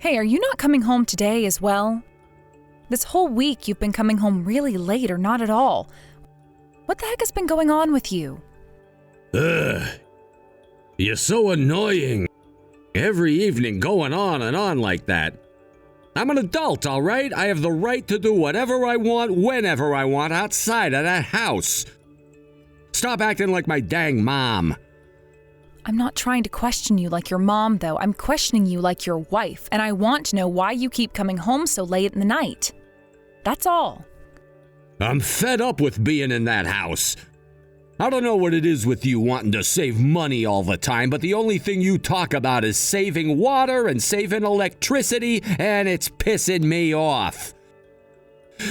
Hey, are you not coming home today as well? This whole week you've been coming home really late or not at all. What the heck has been going on with you? Ugh. You're so annoying. Every evening going on and on like that. I'm an adult, all right? I have the right to do whatever I want, whenever I want, outside of that house. Stop acting like my dang mom. I'm not trying to question you like your mom, though. I'm questioning you like your wife, and I want to know why you keep coming home so late in the night. That's all. I'm fed up with being in that house. I don't know what it is with you wanting to save money all the time, but the only thing you talk about is saving water and saving electricity, and it's pissing me off.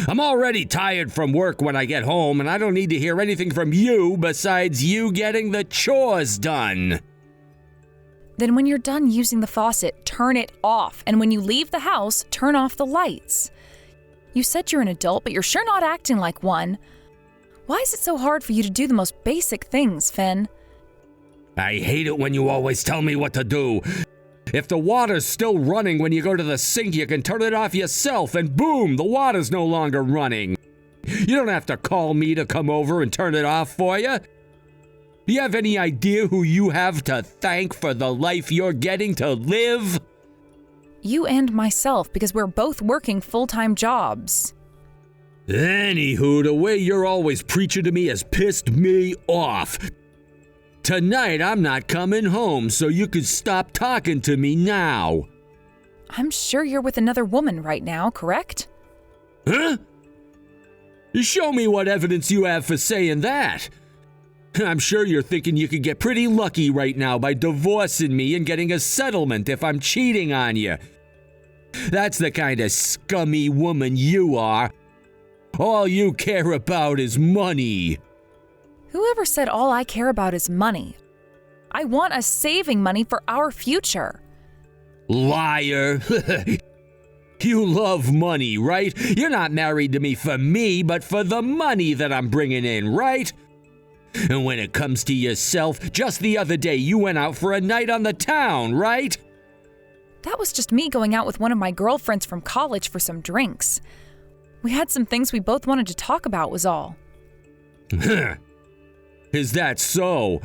I'm already tired from work when I get home, and I don't need to hear anything from you besides you getting the chores done. Then when you're done using the faucet, turn it off, and when you leave the house, turn off the lights. You said you're an adult, but you're sure not acting like one. Why is it so hard for you to do the most basic things, Finn? I hate it when you always tell me what to do. If the water's still running when you go to the sink, you can turn it off yourself, and boom, the water's no longer running. You don't have to call me to come over and turn it off for you. Do you have any idea who you have to thank for the life you're getting to live? You and myself, because we're both working full-time jobs. Anywho, the way you're always preaching to me has pissed me off. Tonight, I'm not coming home, so you could stop talking to me now. I'm sure you're with another woman right now, correct? Huh? Show me what evidence you have for saying that. I'm sure you're thinking you could get pretty lucky right now by divorcing me and getting a settlement if I'm cheating on you. That's the kind of scummy woman you are. All you care about is money. Whoever said all I care about is money? I want us saving money for our future. Liar. You love money, right? You're not married to me for me, but for the money that I'm bringing in, right? And when it comes to yourself, just the other day you went out for a night on the town, right? That was just me going out with one of my girlfriends from college for some drinks. We had some things we both wanted to talk about was all. Is that so?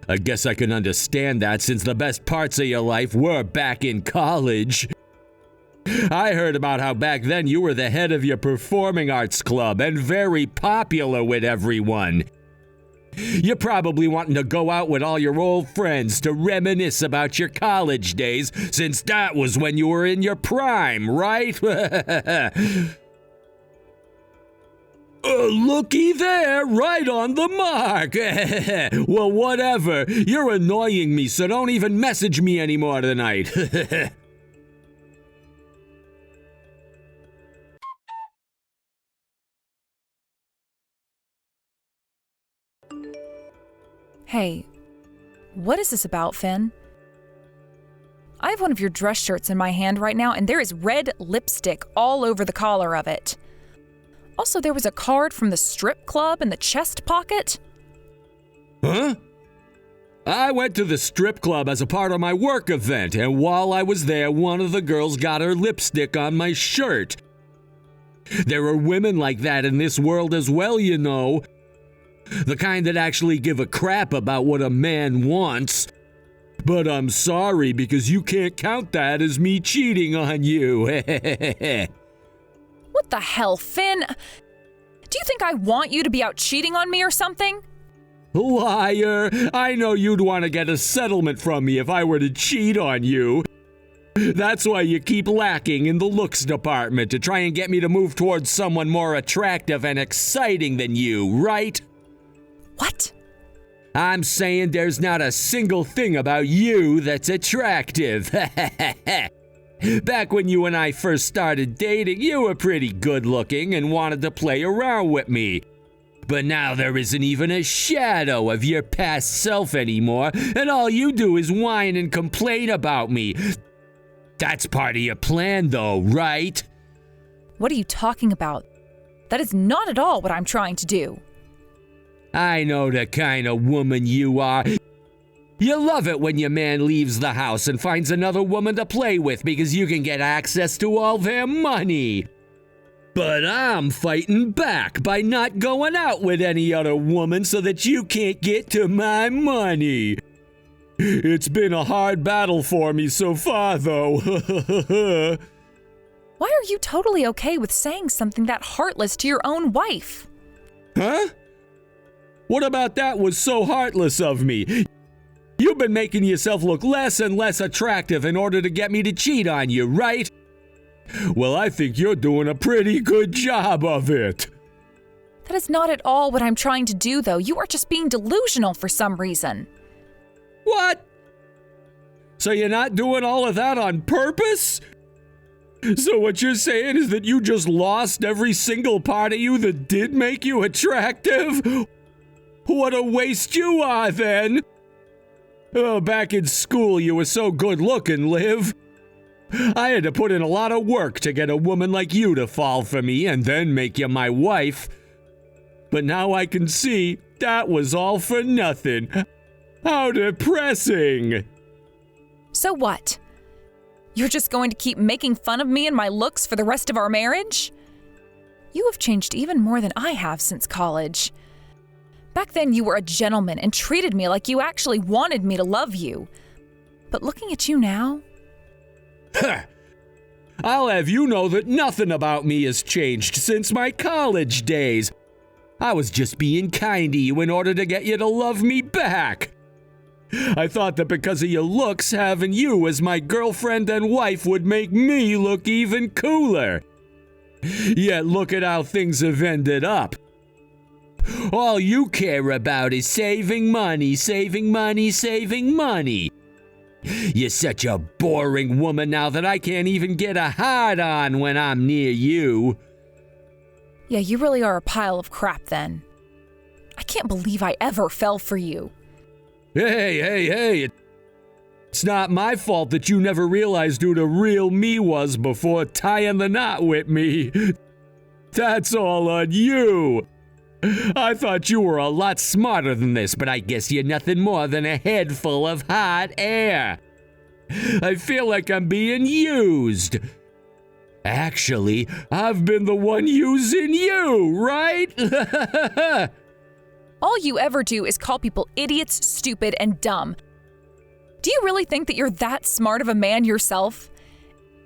I guess I can understand that since the best parts of your life were back in college. I heard about how back then you were the head of your performing arts club and very popular with everyone. You're probably wanting to go out with all your old friends to reminisce about your college days, since that was when you were in your prime, right? Looky there, right on the mark. Well, whatever. You're annoying me, so don't even message me anymore tonight. Hey, what is this about, Finn? I have one of your dress shirts in my hand right now, and there is red lipstick all over the collar of it. Also, there was a card from the strip club in the chest pocket. Huh? I went to the strip club as a part of my work event, and while I was there, one of the girls got her lipstick on my shirt. There are women like that in this world as well, you know. The kind that actually give a crap about what a man wants. But I'm sorry, because you can't count that as me cheating on you. What the hell, Finn? Do you think I want you to be out cheating on me or something? Liar! I know you'd want to get a settlement from me if I were to cheat on you. That's why you keep lacking in the looks department, to try and get me to move towards someone more attractive and exciting than you, right? What? I'm saying there's not a single thing about you that's attractive. Back when you and I first started dating, you were pretty good looking and wanted to play around with me. But now there isn't even a shadow of your past self anymore, and all you do is whine and complain about me. That's part of your plan though, right? What are you talking about? That is not at all what I'm trying to do. I know the kind of woman you are. You love it when your man leaves the house and finds another woman to play with because you can get access to all their money. But I'm fighting back by not going out with any other woman so that you can't get to my money. It's been a hard battle for me so far, though. Why are you totally okay with saying something that heartless to your own wife? Huh? What about that was so heartless of me? You've been making yourself look less and less attractive in order to get me to cheat on you, right? Well, I think you're doing a pretty good job of it. That is not at all what I'm trying to do, though. You are just being delusional for some reason. What? So you're not doing all of that on purpose? So what you're saying is that you just lost every single part of you that did make you attractive? What a waste you are, then! Oh, back in school you were so good looking, Liv. I had to put in a lot of work to get a woman like you to fall for me and then make you my wife. But now I can see that was all for nothing. How depressing! So what? You're just going to keep making fun of me and my looks for the rest of our marriage? You have changed even more than I have since college. Back then you were a gentleman and treated me like you actually wanted me to love you. But looking at you now... I'll have you know that nothing about me has changed since my college days. I was just being kind to you in order to get you to love me back. I thought that because of your looks, having you as my girlfriend and wife would make me look even cooler. Yet look at how things have ended up. All you care about is saving money, saving money, saving money. You're such a boring woman now that I can't even get a hard-on when I'm near you. Yeah, you really are a pile of crap then. I can't believe I ever fell for you. Hey. It's not my fault that you never realized who the real me was before tying the knot with me. That's all on you. I thought you were a lot smarter than this, but I guess you're nothing more than a head full of hot air. I feel like I'm being used. Actually, I've been the one using you, right? All you ever do is call people idiots, stupid, and dumb. Do you really think that you're that smart of a man yourself?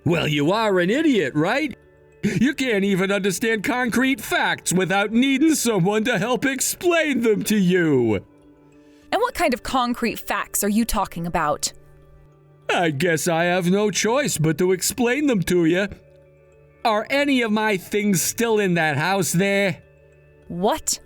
Well, you are an idiot, right? You can't even understand concrete facts without needing someone to help explain them to you. And what kind of concrete facts are you talking about? I guess I have no choice but to explain them to you. Are any of my things still in that house there? What?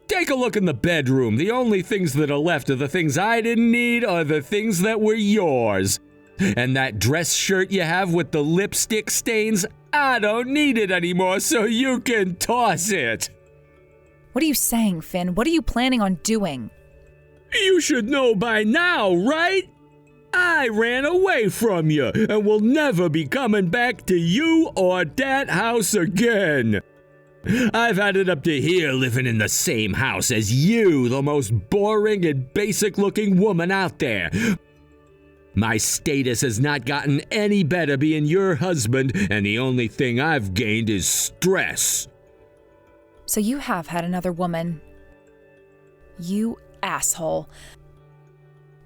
Take a look in the bedroom. The only things that are left are the things I didn't need or the things that were yours. And that dress shirt you have with the lipstick stains, I don't need it anymore, so you can toss it. What are you saying, Finn? What are you planning on doing? You should know by now, right? I ran away from you and will never be coming back to you or that house again. I've had it up to here living in the same house as you, the most boring and basic-looking woman out there. My status has not gotten any better being your husband, and the only thing I've gained is stress. So you have had another woman. You asshole.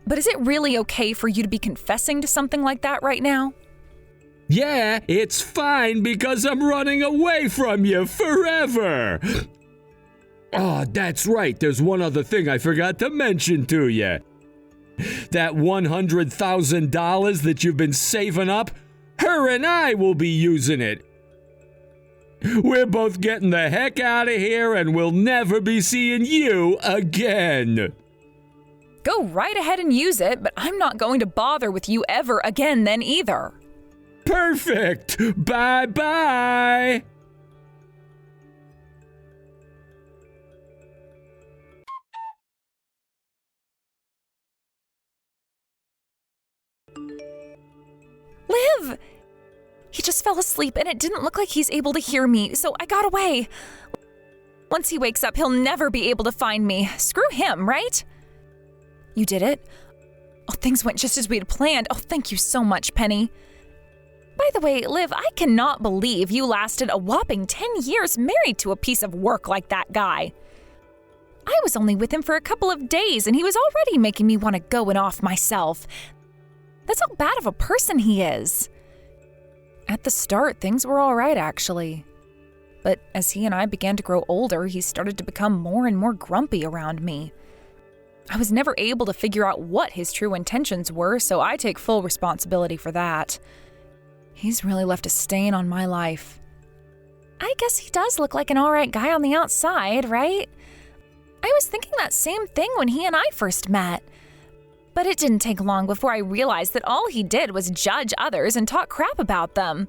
But is it really okay for you to be confessing to something like that right now? Yeah, it's fine because I'm running away from you forever. Oh, that's right. There's one other thing I forgot to mention to you. That $100,000 that you've been saving up, her and I will be using it. We're both getting the heck out of here and we'll never be seeing you again. Go right ahead and use it, but I'm not going to bother with you ever again then either. Perfect! Bye-bye! Liv! He just fell asleep and it didn't look like he's able to hear me, so I got away. Once he wakes up, he'll never be able to find me. Screw him, right? You did it? Oh, things went just as we had planned. Oh, thank you so much, Penny. By the way, Liv, I cannot believe you lasted a whopping 10 years married to a piece of work like that guy. I was only with him for a couple of days, and he was already making me want to go and off myself. That's how bad of a person he is. At the start, things were all right, actually. But as he and I began to grow older, he started to become more and more grumpy around me. I was never able to figure out what his true intentions were, so I take full responsibility for that. He's really left a stain on my life. I guess he does look like an alright guy on the outside, right? I was thinking that same thing when he and I first met. But it didn't take long before I realized that all he did was judge others and talk crap about them.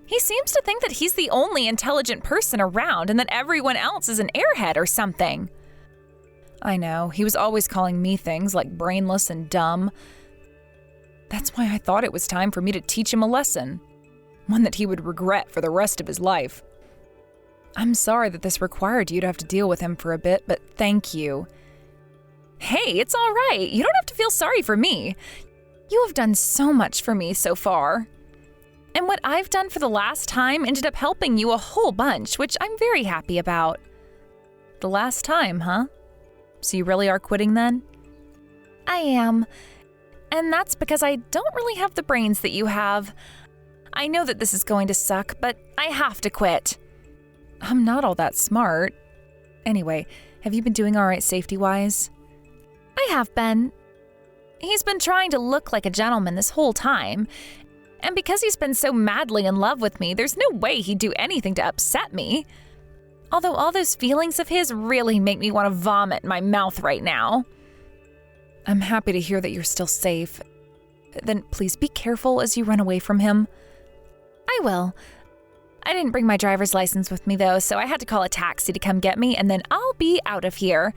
He seems to think that he's the only intelligent person around and that everyone else is an airhead or something. I know, he was always calling me things like brainless and dumb. That's why I thought it was time for me to teach him a lesson, one that he would regret for the rest of his life. I'm sorry that this required you to have to deal with him for a bit, but thank you. Hey, it's all right. You don't have to feel sorry for me. You have done so much for me so far. And what I've done for the last time ended up helping you a whole bunch, which I'm very happy about. The last time, huh? So you really are quitting then? I am. And that's because I don't really have the brains that you have. I know that this is going to suck, but I have to quit. I'm not all that smart. Anyway, have you been doing all right safety-wise? I have been. He's been trying to look like a gentleman this whole time. And because he's been so madly in love with me, there's no way he'd do anything to upset me. Although all those feelings of his really make me want to vomit in my mouth right now. I'm happy to hear that you're still safe. Then please be careful as you run away from him. I will. I didn't bring my driver's license with me though, so I had to call a taxi to come get me, and then I'll be out of here.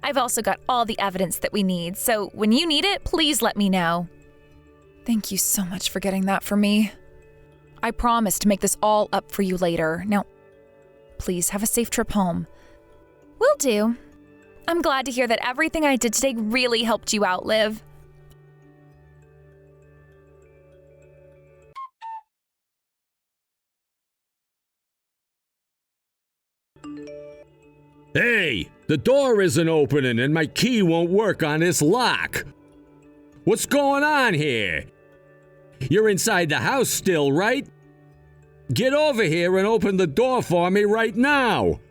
I've also got all the evidence that we need, so when you need it, please let me know. Thank you so much for getting that for me. I promise to make this all up for you later. Now, please have a safe trip home. Will do. I'm glad to hear that everything I did today really helped you out, Liv. Hey, the door isn't opening and my key won't work on this lock. What's going on here? You're inside the house still, right? Get over here and open the door for me right now.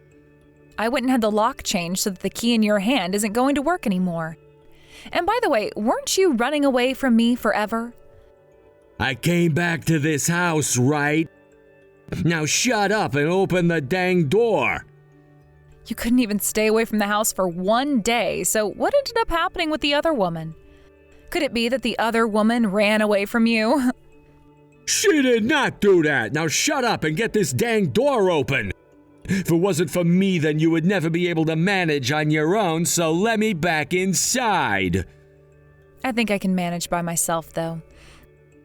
I went and had the lock changed so that the key in your hand isn't going to work anymore. And by the way, weren't you running away from me forever? I came back to this house, right? Now shut up and open the dang door. You couldn't even stay away from the house for one day, so what ended up happening with the other woman? Could it be that the other woman ran away from you? She did not do that. Now shut up and get this dang door open. If it wasn't for me, then you would never be able to manage on your own, so let me back inside. I think I can manage by myself, though.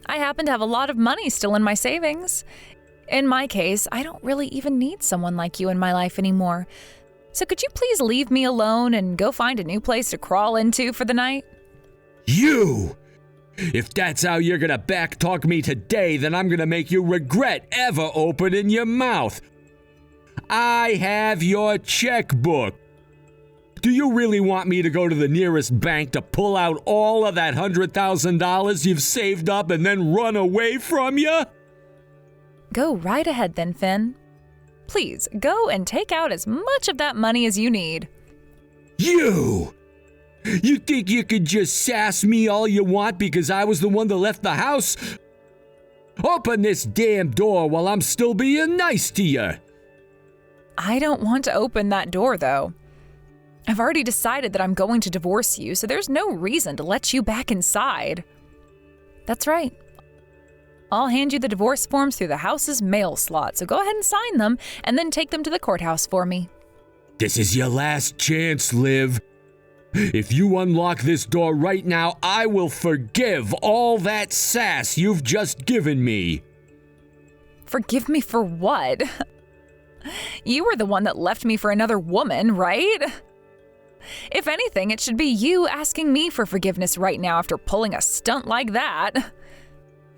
I happen to have a lot of money still in my savings. In my case, I don't really even need someone like you in my life anymore. So could you please leave me alone and go find a new place to crawl into for the night? You! If that's how you're gonna backtalk me today, then I'm gonna make you regret ever opening your mouth. I have your checkbook. Do you really want me to go to the nearest bank to pull out all of that $100,000 you've saved up and then run away from you? Go right ahead then, Finn. Please, go and take out as much of that money as you need. You! You think you could just sass me all you want because I was the one that left the house? Open this damn door while I'm still being nice to you. I don't want to open that door, though. I've already decided that I'm going to divorce you, so there's no reason to let you back inside. That's right. I'll hand you the divorce forms through the house's mail slot, so go ahead and sign them, and then take them to the courthouse for me. This is your last chance, Liv. If you unlock this door right now, I will forgive all that sass you've just given me. Forgive me for what? You were the one that left me for another woman, right? If anything, it should be you asking me for forgiveness right now after pulling a stunt like that.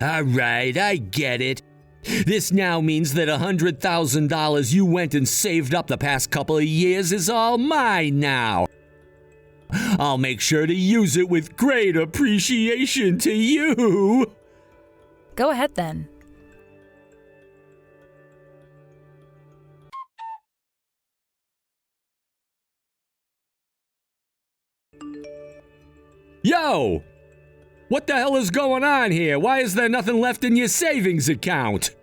All right, I get it. This now means that $100,000 you went and saved up the past couple of years is all mine now. I'll make sure to use it with great appreciation to you. Go ahead then. Yo! What the hell is going on here? Why is there nothing left in your savings account?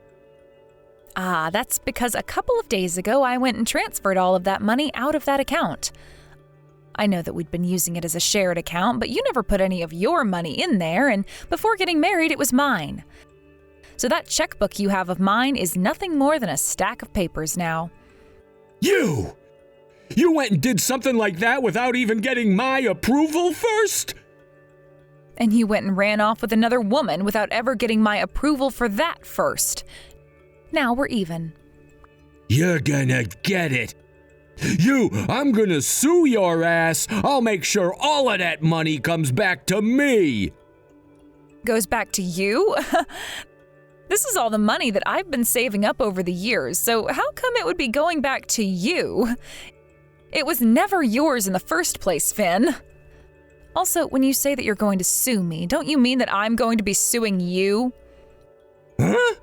That's because a couple of days ago I went and transferred all of that money out of that account. I know that we'd been using it as a shared account, but you never put any of your money in there, and before getting married, it was mine. So that checkbook you have of mine is nothing more than a stack of papers now. You! You went and did something like that without even getting my approval first? And you went and ran off with another woman without ever getting my approval for that first. Now we're even. You're gonna get it. I'm gonna sue your ass. I'll make sure all of that money comes back to me. Goes back to you? This is all the money that I've been saving up over the years, so how come it would be going back to you? It was never yours in the first place, Finn. Also, when you say that you're going to sue me, don't you mean that I'm going to be suing you? Huh?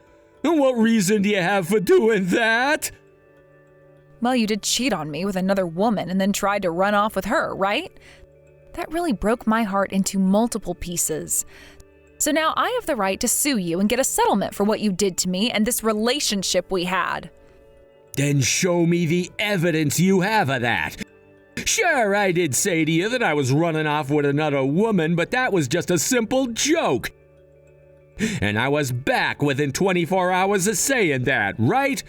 And what reason do you have for doing that? Well, you did cheat on me with another woman and then tried to run off with her, right? That really broke my heart into multiple pieces. So now I have the right to sue you and get a settlement for what you did to me and this relationship we had. Then show me the evidence you have of that. Sure, I did say to you that I was running off with another woman, but that was just a simple joke. And I was back within 24 hours of saying that, right?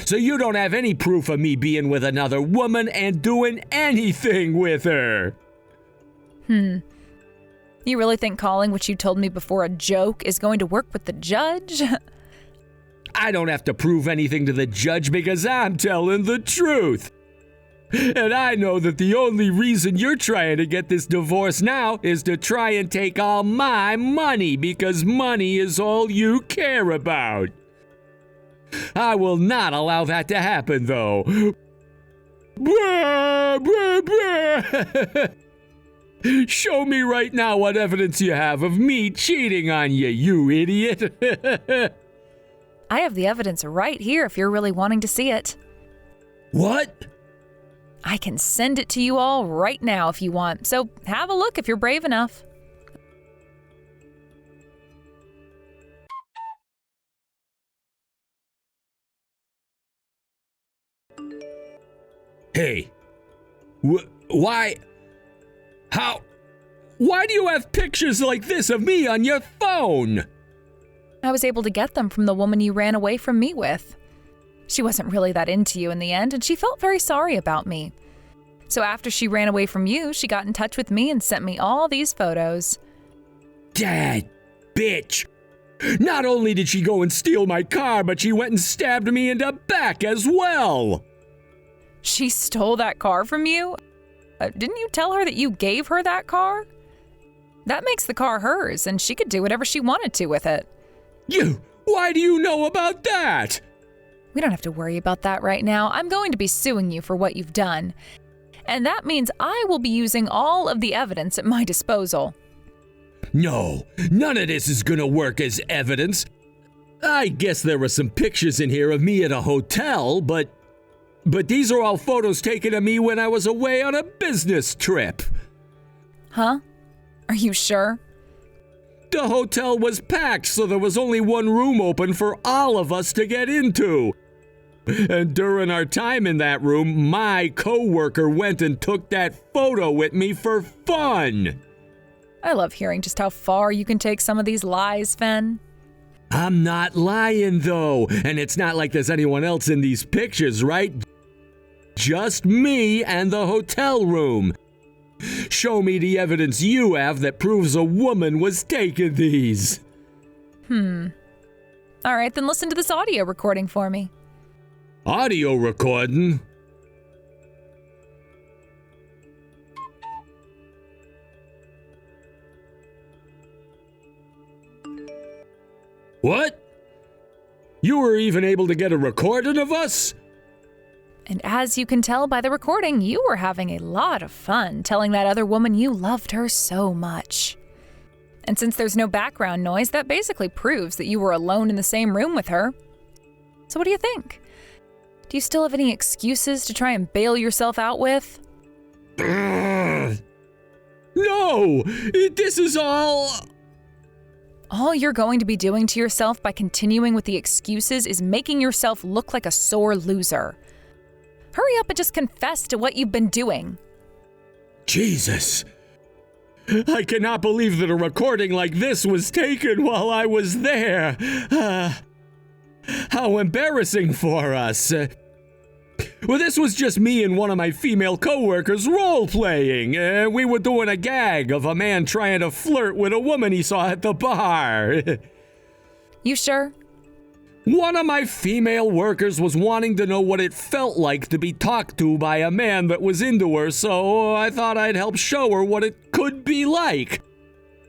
So you don't have any proof of me being with another woman and doing anything with her. You really think calling what you told me before a joke is going to work with the judge? I don't have to prove anything to the judge because I'm telling the truth. And I know that the only reason you're trying to get this divorce now is to try and take all my money because money is all you care about. I will not allow that to happen, though. Show me right now what evidence you have of me cheating on you, you idiot. I have the evidence right here if you're really wanting to see it. What? I can send it to you all right now if you want, so have a look if you're brave enough. Hey, why do you have pictures like this of me on your phone? I was able to get them from the woman you ran away from me with. She wasn't really that into you in the end, and she felt very sorry about me. So after she ran away from you, she got in touch with me and sent me all these photos. Dad, bitch. Not only did she go and steal my car, but she went and stabbed me in the back as well. She stole that car from you? Didn't you tell her that you gave her that car? That makes the car hers, and she could do whatever she wanted to with it. Why do you know about that? We don't have to worry about that right now. I'm going to be suing you for what you've done. And that means I will be using all of the evidence at my disposal. No, none of this is gonna work as evidence. I guess there were some pictures in here of me at a hotel, but these are all photos taken of me when I was away on a business trip. Huh? Are you sure? The hotel was packed, so there was only one room open for all of us to get into. And during our time in that room, my coworker went and took that photo with me for fun. I love hearing just how far you can take some of these lies, Finn. I'm not lying, though, and it's not like there's anyone else in these pictures, right? Just me and the hotel room. Show me the evidence you have that proves a woman was taking these. All right, then listen to this audio recording for me. Audio recording? What? You were even able to get a recording of us? And as you can tell by the recording, you were having a lot of fun telling that other woman you loved her so much. And since there's no background noise, that basically proves that you were alone in the same room with her. So what do you think? Do you still have any excuses to try and bail yourself out with? No! This is all... All you're going to be doing to yourself by continuing with the excuses is making yourself look like a sore loser. Hurry up and just confess to what you've been doing. Jesus! I cannot believe that a recording like this was taken while I was there. How embarrassing for us. Well, this was just me and one of my female co-workers role-playing. We were doing a gag of a man trying to flirt with a woman he saw at the bar. You sure? One of my female workers was wanting to know what it felt like to be talked to by a man that was into her, so I thought I'd help show her what it could be like.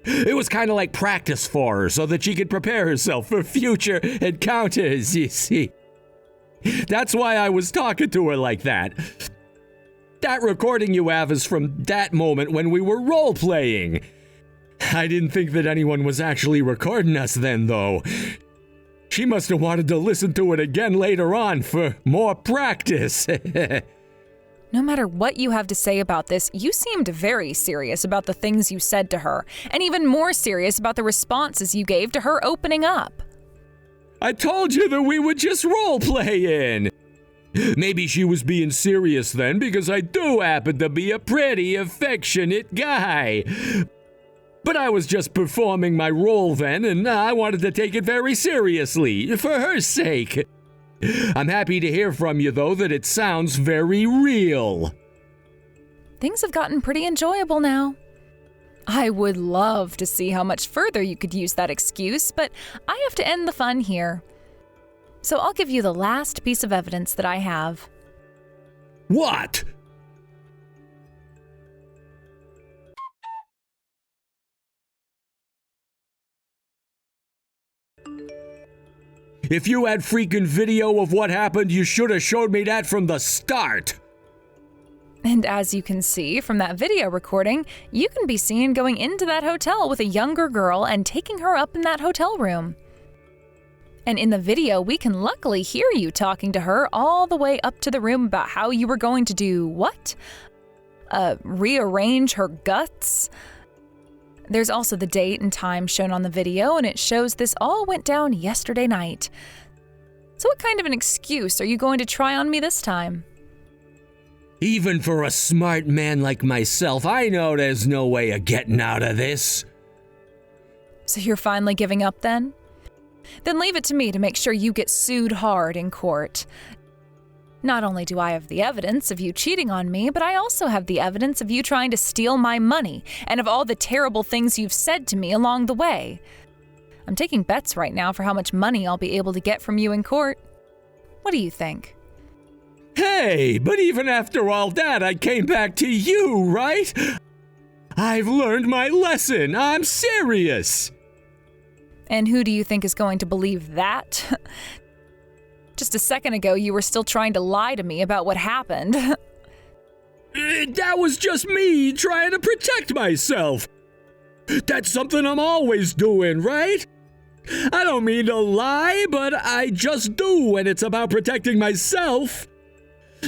It was kind of like practice for her so that she could prepare herself for future encounters, you see. That's why I was talking to her like that. That recording you have is from that moment when we were role-playing. I didn't think that anyone was actually recording us then, though. She must have wanted to listen to it again later on for more practice. No matter what you have to say about this, you seemed very serious about the things you said to her, and even more serious about the responses you gave to her opening up. I told you that we were just role-playing. Maybe she was being serious then because I do happen to be a pretty affectionate guy. But I was just performing my role then, and I wanted to take it very seriously, for her sake. I'm happy to hear from you, though, that it sounds very real. Things have gotten pretty enjoyable now. I would love to see how much further you could use that excuse, but I have to end the fun here. So I'll give you the last piece of evidence that I have. What? If you had freaking video of what happened, you should have showed me that from the start. And as you can see from that video recording, you can be seen going into that hotel with a younger girl and taking her up in that hotel room. And in the video, we can luckily hear you talking to her all the way up to the room about how you were going to do what? Rearrange her guts? There's also the date and time shown on the video, and it shows this all went down yesterday night. So what kind of an excuse are you going to try on me this time? Even for a smart man like myself, I know there's no way of getting out of this. So you're finally giving up then? Then leave it to me to make sure you get sued hard in court. Not only do I have the evidence of you cheating on me, but I also have the evidence of you trying to steal my money and of all the terrible things you've said to me along the way. I'm taking bets right now for how much money I'll be able to get from you in court. What do you think? Hey, but even after all that, I came back to you, right? I've learned my lesson. I'm serious. And who do you think is going to believe that? Just a second ago, you were still trying to lie to me about what happened. That was just me trying to protect myself. That's something I'm always doing, right? I don't mean to lie, but I just do when it's about protecting myself.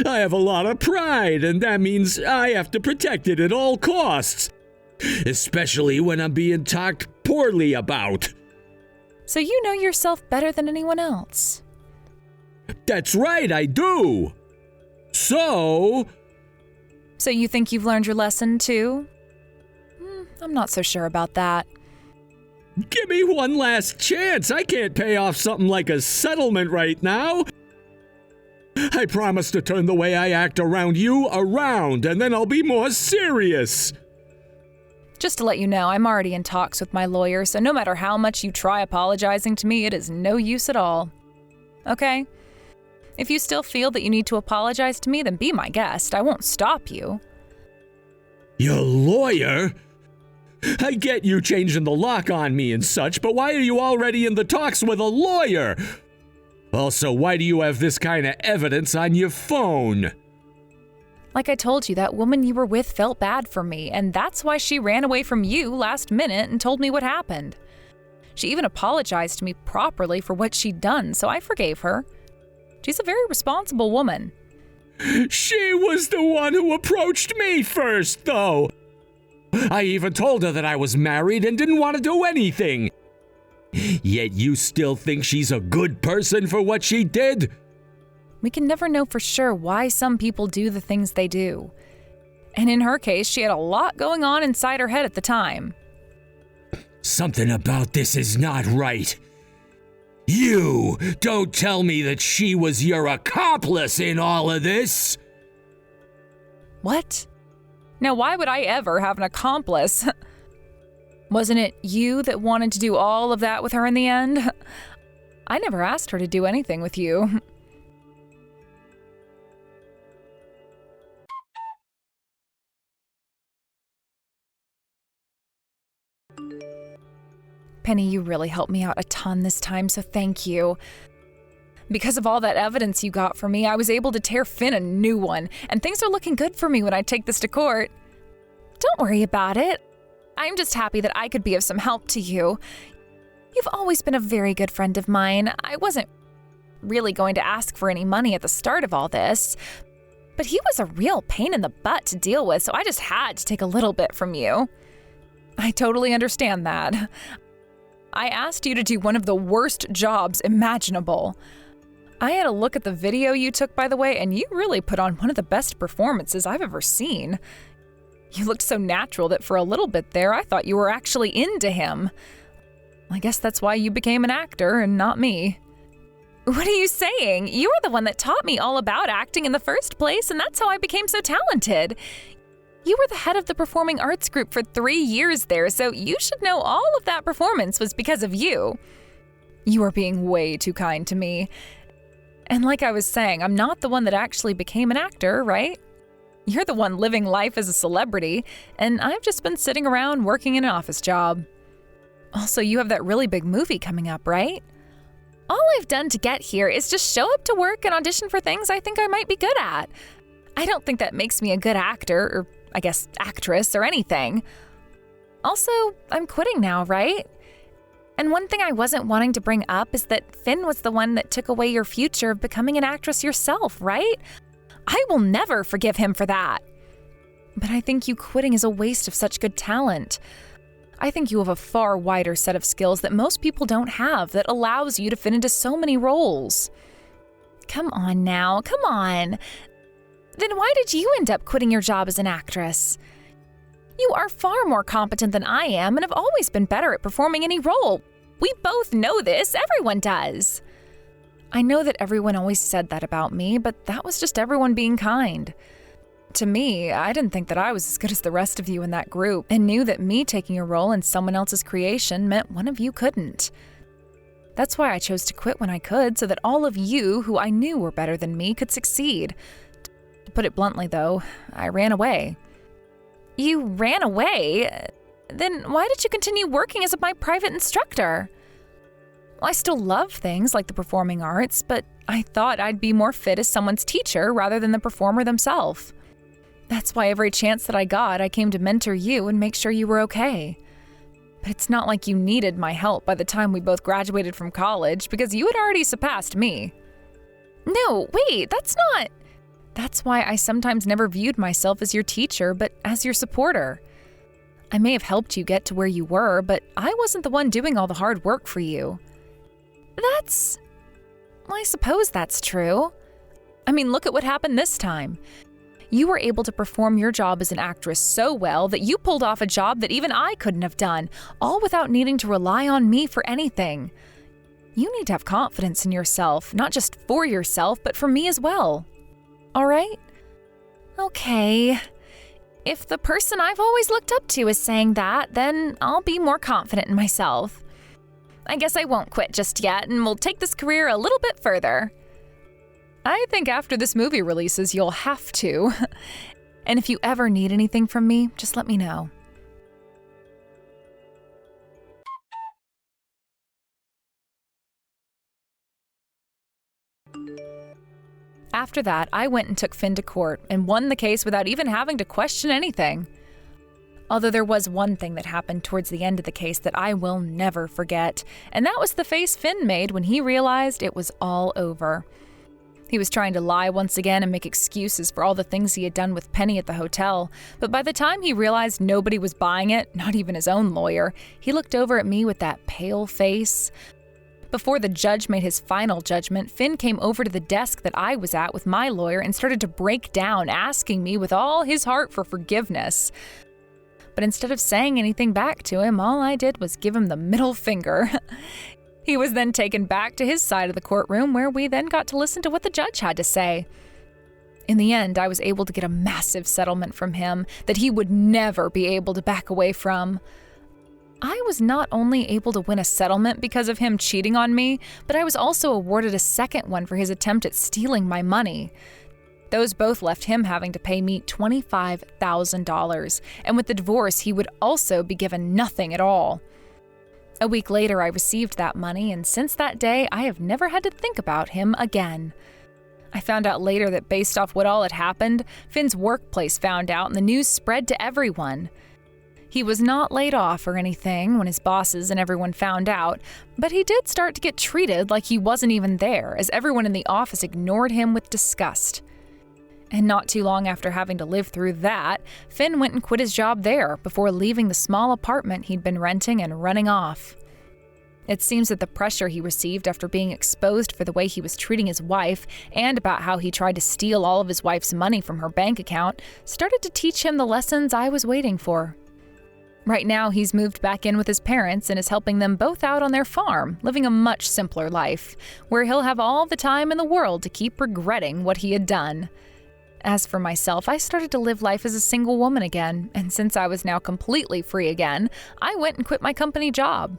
I have a lot of pride, and that means I have to protect it at all costs. Especially when I'm being talked poorly about. So you know yourself better than anyone else. That's right, I do. So you think you've learned your lesson too? I'm not so sure about that. give me one last chance. I can't pay off something like a settlement right now. I promise to turn the way I act around you around, and then I'll be more serious. Just to let you know, I'm already in talks with my lawyer, so no matter how much you try apologizing to me, it is no use at all. Okay? If you still feel that you need to apologize to me, then be my guest. I won't stop you. Your lawyer? I get you changing the lock on me and such, but why are you already in the talks with a lawyer? Also, why do you have this kind of evidence on your phone? Like I told you, that woman you were with felt bad for me, and that's why she ran away from you last minute and told me what happened. She even apologized to me properly for what she'd done, so I forgave her. She's a very responsible woman. She was the one who approached me first, though. I even told her that I was married and didn't want to do anything. Yet you still think she's a good person for what she did? We can never know for sure why some people do the things they do. And in her case, she had a lot going on inside her head at the time. Something about this is not right. You don't tell me that she was your accomplice in all of this. What? Now, why would I ever have an accomplice? Wasn't it you that wanted to do all of that with her in the end? I never asked her to do anything with you. Penny, you really helped me out a ton this time, so thank you. Because of all that evidence you got for me, I was able to tear Finn a new one, and things are looking good for me when I take this to court. Don't worry about it. I'm just happy that I could be of some help to you. You've always been a very good friend of mine. I wasn't really going to ask for any money at the start of all this, but he was a real pain in the butt to deal with, so I just had to take a little bit from you. I totally understand that. I asked you to do one of the worst jobs imaginable. I had a look at the video you took, by the way, and you really put on one of the best performances I've ever seen. You looked so natural that for a little bit there, I thought you were actually into him. I guess that's why you became an actor and not me. What are you saying? You were the one that taught me all about acting in the first place, and that's how I became so talented. You were the head of the performing arts group for 3 years there, so you should know all of that performance was because of you. You are being way too kind to me. And like I was saying, I'm not the one that actually became an actor, right? You're the one living life as a celebrity, and I've just been sitting around working in an office job. Also, you have that really big movie coming up, right? All I've done to get here is just show up to work and audition for things I think I might be good at. I don't think that makes me a good actor, or I guess actress, or anything. Also, I'm quitting now, right? And one thing I wasn't wanting to bring up is that Finn was the one that took away your future of becoming an actress yourself, right? I will never forgive him for that. But I think you quitting is a waste of such good talent. I think you have a far wider set of skills that most people don't have that allows you to fit into so many roles. Come on now, come on. Then why did you end up quitting your job as an actress? You are far more competent than I am and have always been better at performing any role. We both know this, everyone does. I know that everyone always said that about me, but that was just everyone being kind. To me, I didn't think that I was as good as the rest of you in that group, and knew that me taking a role in someone else's creation meant one of you couldn't. That's why I chose to quit when I could, so that all of you who I knew were better than me could succeed. To put it bluntly, though, I ran away. You ran away? Then why did you continue working as my private instructor? Well, I still love things like the performing arts, but I thought I'd be more fit as someone's teacher rather than the performer themselves. That's why every chance that I got, I came to mentor you and make sure you were okay. But it's not like you needed my help by the time we both graduated from college, because you had already surpassed me. No, wait, that's not... That's why I sometimes never viewed myself as your teacher, but as your supporter. I may have helped you get to where you were, but I wasn't the one doing all the hard work for you. I suppose that's true. I mean, look at what happened this time. You were able to perform your job as an actress so well that you pulled off a job that even I couldn't have done, all without needing to rely on me for anything. You need to have confidence in yourself, not just for yourself, but for me as well. All right? Okay. If the person I've always looked up to is saying that, then I'll be more confident in myself. I guess I won't quit just yet, and we'll take this career a little bit further. I think after this movie releases, you'll have to. And if you ever need anything from me, just let me know. After that, I went and took Finn to court and won the case without even having to question anything. Although there was one thing that happened towards the end of the case that I will never forget, and that was the face Finn made when he realized it was all over. He was trying to lie once again and make excuses for all the things he had done with Penny at the hotel, but by the time he realized nobody was buying it, not even his own lawyer, he looked over at me with that pale face. Before the judge made his final judgment, Finn came over to the desk that I was at with my lawyer and started to break down, asking me with all his heart for forgiveness. But instead of saying anything back to him, all I did was give him the middle finger. He was then taken back to his side of the courtroom, where we then got to listen to what the judge had to say. In the end, I was able to get a massive settlement from him that he would never be able to back away from. I was not only able to win a settlement because of him cheating on me, but I was also awarded a second one for his attempt at stealing my money. Those both left him having to pay me $25,000, and with the divorce, he would also be given nothing at all. A week later, I received that money, and since that day, I have never had to think about him again. I found out later that based off what all had happened, Finn's workplace found out and the news spread to everyone. He was not laid off or anything when his bosses and everyone found out, but he did start to get treated like he wasn't even there, as everyone in the office ignored him with disgust. And not too long after having to live through that, Finn went and quit his job there before leaving the small apartment he'd been renting and running off. It seems that the pressure he received after being exposed for the way he was treating his wife and about how he tried to steal all of his wife's money from her bank account started to teach him the lessons I was waiting for. Right now, he's moved back in with his parents and is helping them both out on their farm, living a much simpler life, where he'll have all the time in the world to keep regretting what he had done. As for myself, I started to live life as a single woman again, and since I was now completely free again, I went and quit my company job.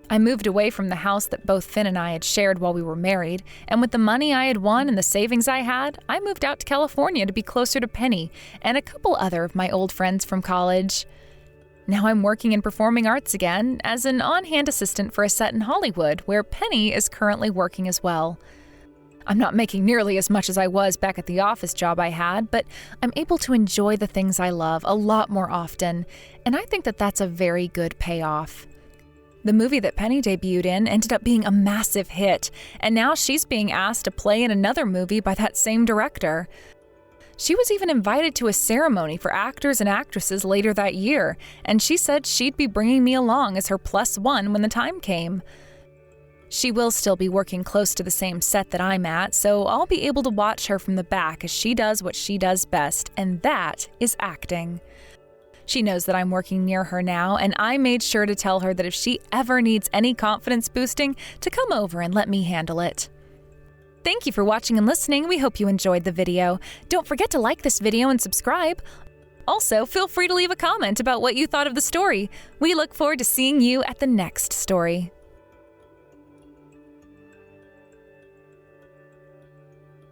I moved away from the house that both Finn and I had shared while we were married, and with the money I had won and the savings I had, I moved out to California to be closer to Penny and a couple other of my old friends from college. Now I'm working in performing arts again as an on-hand assistant for a set in Hollywood, where Penny is currently working as well. I'm not making nearly as much as I was back at the office job I had, but I'm able to enjoy the things I love a lot more often, and I think that that's a very good payoff. The movie that Penny debuted in ended up being a massive hit, and now she's being asked to play in another movie by that same director. She was even invited to a ceremony for actors and actresses later that year, and she said she'd be bringing me along as her +1 when the time came. She will still be working close to the same set that I'm at, so I'll be able to watch her from the back as she does what she does best, and that is acting. She knows that I'm working near her now, and I made sure to tell her that if she ever needs any confidence boosting, to come over and let me handle it. Thank you for watching and listening. We hope you enjoyed the video. Don't forget to like this video and subscribe. Also, feel free to leave a comment about what you thought of the story. We look forward to seeing you at the next story.